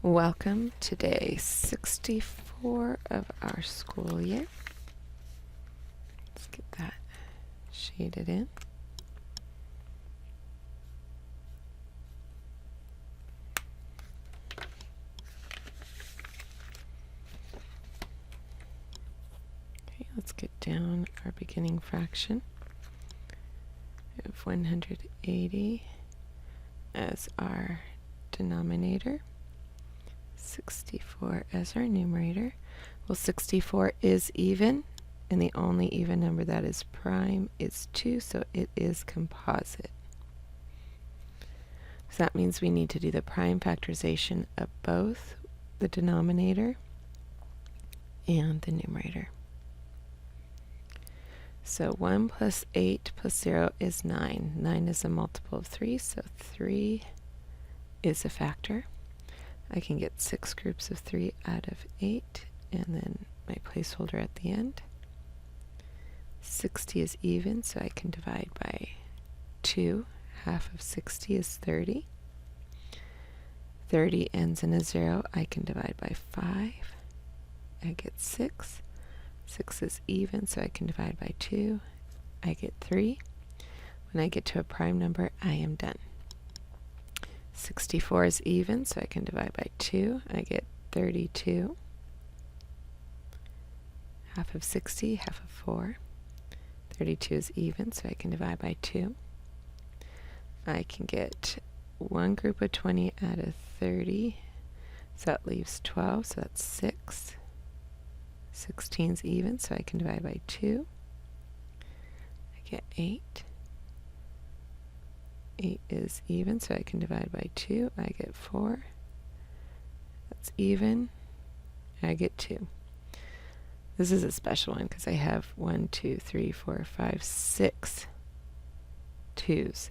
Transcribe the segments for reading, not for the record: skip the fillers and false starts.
Welcome to day 64 of our school year. Let's get that shaded in. Okay, let's get down our beginning fraction. We have 180 as our denominator, 64 as our numerator. Well, 64 is even, and the only even number that is prime is 2, so it is composite. So that means we need to do the prime factorization of both the denominator and the numerator. So 1 plus 8 plus 0 is 9. 9 is a multiple of 3, so 3 is a factor. I can get 6 groups of 3 out of 8, and then my placeholder at the end. 60 is even, so I can divide by 2. Half of 60 is 30. 30 ends in a 0. I can divide by 5. I get 6. 6 is even, so I can divide by 2. I get 3. When I get to a prime number, I am done. 64 is even, so I can divide by 2. I get 32. Half of 60, half of 4. 32 is even, so I can divide by 2. I can get one group of 20 out of 30, so that leaves 12, so that's 6. 16 is even, so I can divide by 2. I get 8. 8 is even, so I can divide by 2. I get 4. That's even. I get 2. This is a special one because I have 1, 2, 3, 4, 5, 6 2's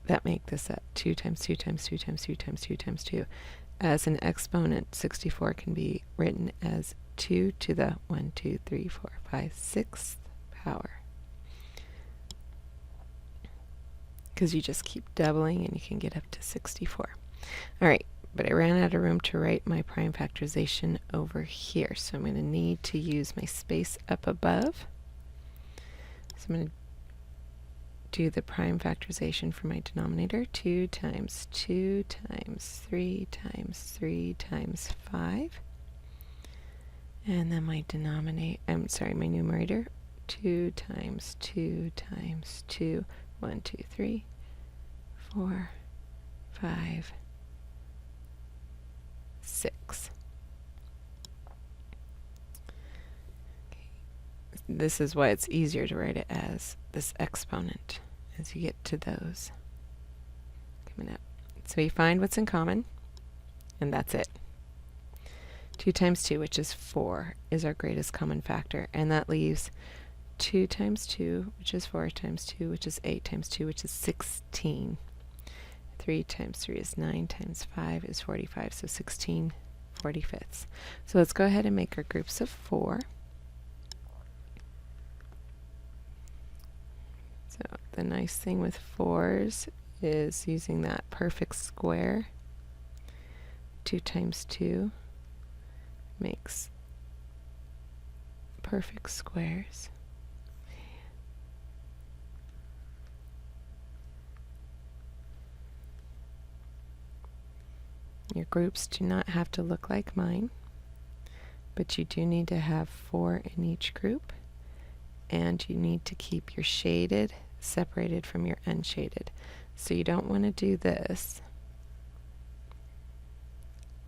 that make this up. 2 times 2 times 2 times 2 times 2 times 2. As an exponent, 64 can be written as 2 to the 1, 2, 3, 4, 5, 6th power. Because you just keep doubling and you can get up to 64. Alright, but I ran out of room to write my prime factorization over here, so I'm going to need to use my space up above. So I'm going to do the prime factorization for my denominator. 2 times 2 times 3 times 3 times 5. And then my my numerator. 2 times 2 times 2. 1, 2, 3, 4, 5, 6. Okay. This is why it's easier to write it as this exponent as you get to those coming up. So you find what's in common, and that's it. 2 times 2, which is 4, is our greatest common factor, and that leaves 2 times 2, which is 4 times 2, which is 8 times 2, which is 16. 3 times 3 is 9 times 5 is 45, so 16 45ths. So let's go ahead and make our groups of 4. So the nice thing with 4s is using that perfect square. 2 times 2 makes perfect squares. Your groups do not have to look like mine, but you do need to have 4 in each group, and you need to keep your shaded separated from your unshaded. So you don't want to do this,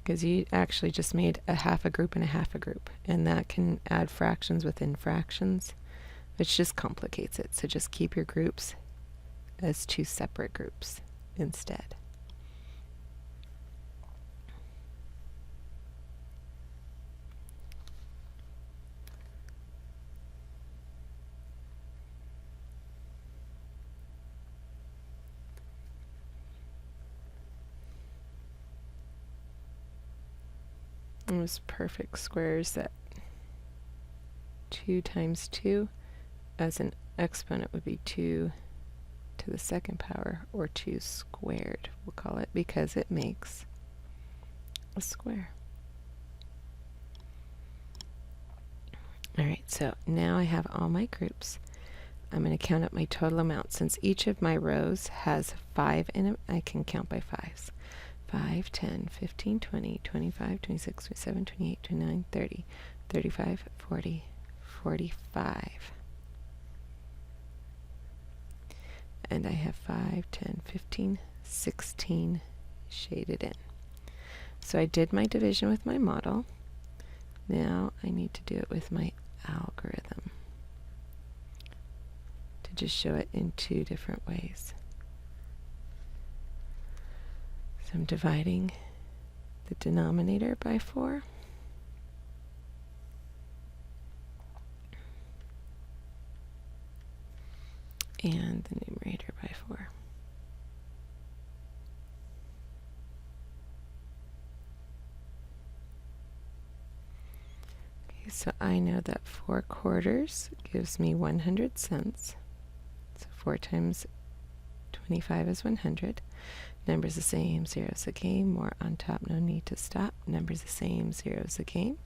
because you actually just made a half a group and a half a group, and that can add fractions within fractions, which just complicates it. So just keep your groups as 2 separate groups instead. Those perfect squares, that 2 times 2 as an exponent would be 2 to the second power, or 2 squared, we'll call it, because it makes a square. Alright, so now I have all my groups. I'm going to count up my total amount. Since each of my rows has 5 in it, I can count by 5s. 5, 10, 15, 20, 25, 26, 27, 28, 29, 30, 35, 40, 45. And I have 5, 10, 15, 16 shaded in. So I did my division with my model. Now I need to do it with my algorithm to just show it in 2 different ways. So I'm dividing the denominator by 4. And the numerator by 4. Okay, so I know that 4 quarters gives me 100 cents. So 4 times 25 is 100. Numbers the same, zeros the game. More on top, no need to stop. Numbers the same, zeros the game.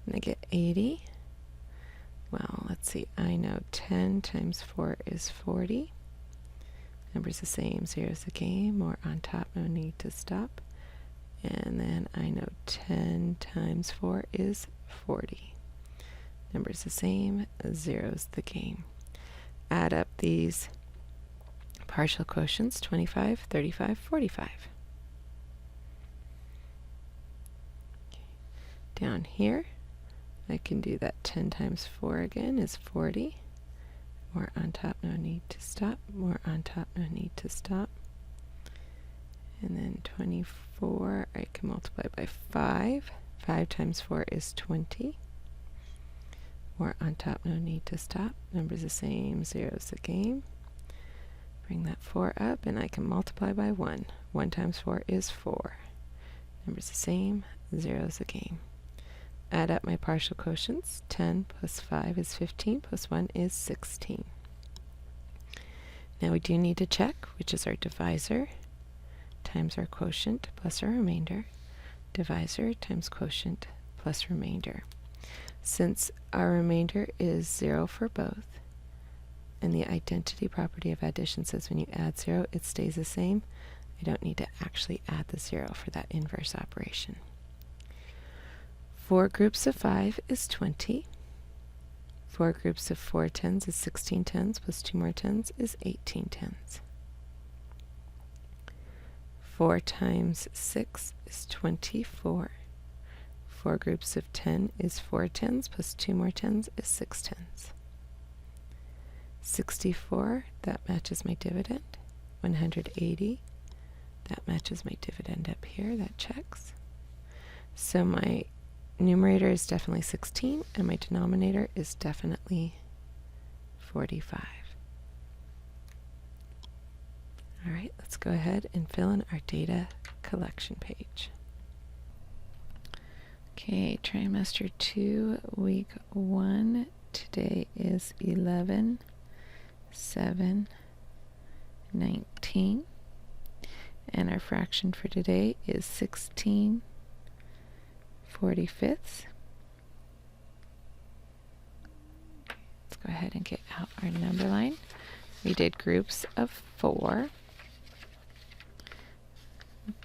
And I get 80. Well, let's see, I know 10 times 4 is 40. Numbers the same, zeros the game. More on top, no need to stop. And then I know 10 times 4 is 40. Numbers the same, zeros the game. Add up these partial quotients, 25, 35, 45. Okay. Down here, I can do that 10 times 4 again is 40. More on top, no need to stop. More on top, no need to stop. And then 24, I can multiply by 5. 5 times 4 is 20. More on top, no need to stop. Numbers the same, zeros the game. Bring that 4 up, and I can multiply by 1. 1 times 4 is 4. Numbers the same, zeros the game. Add up my partial quotients. 10 plus 5 is 15, plus 1 is 16. Now we do need to check, which is our divisor times our quotient plus our remainder. Divisor times quotient plus remainder. Since our remainder is 0 for both, and the identity property of addition says when you add 0, it stays the same, I don't need to actually add the 0 for that inverse operation. 4 groups of 5 is 20. 4 groups of 4 tens is 16 tens, plus 2 more tens is 18 tens. 4 times 6 is 24. 4 groups of 10 is 4 tens, plus 2 more tens is 6 tens. 64, that matches my dividend. 180, that matches my dividend up here, that checks. So my numerator is definitely 16, and my denominator is definitely 45. All right, let's go ahead and fill in our data collection page. Okay, trimester 2, week 1. Today is 11/7/19. And our fraction for today is 16/45. Let's go ahead and get out our number line. We did groups of 4.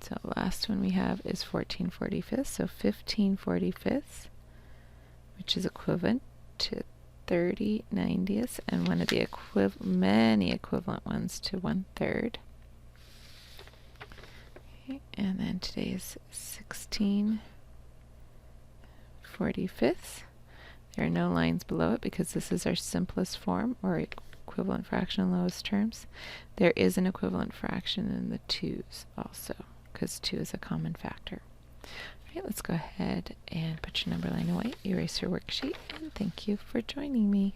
So last one we have is 14/45, so 15/45, which is equivalent to 30/90, and one of the many equivalent ones to 1/3. Okay, and then today is 16/45. There are no lines below it because this is our simplest form, or equivalent fraction in lowest terms. There is an equivalent fraction in the 2's also, because 2 is a common factor. All right, let's go ahead and put your number line away, erase your worksheet, and thank you for joining me.